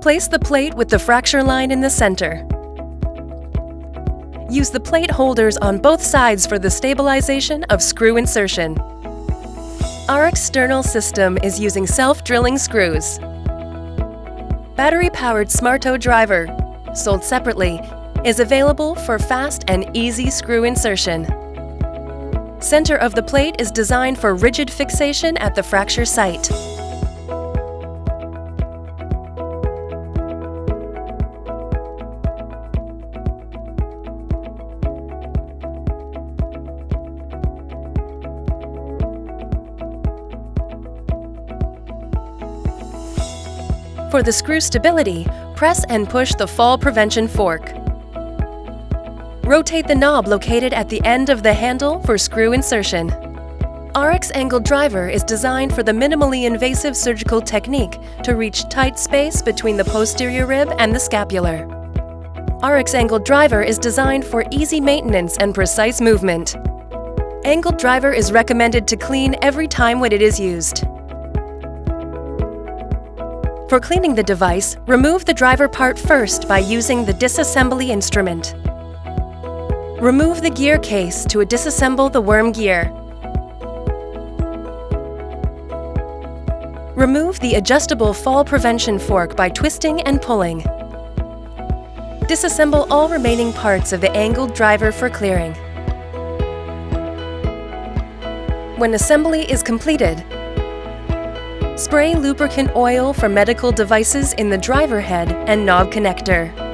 Place the plate with the fracture line in the center. Use the plate holders on both sides for the stabilization of screw insertion. ARIX sternal system is using self-drilling screws. Battery-powered Smarto driver, sold separately, is available for fast and easy screw insertion. Center of the plate is designed for rigid fixation at the fracture site. For the screw stability, press and push the fall prevention fork. Rotate the knob located at the end of the handle for screw insertion. ARIX angled driver is designed for the minimally invasive surgical technique to reach tight space between the posterior rib and the scapular. ARIX angled driver is designed for easy maintenance and precise movement. Angled driver is recommended to clean every time when it is used. For cleaning the device, remove the driver part first by using the disassembly instrument. Remove the gear case to disassemble the worm gear. Remove the adjustable fall prevention fork by twisting and pulling. Disassemble all remaining parts of the angled driver for clearing. When assembly is completed, spray lubricant oil for medical devices in the driver head and knob connector.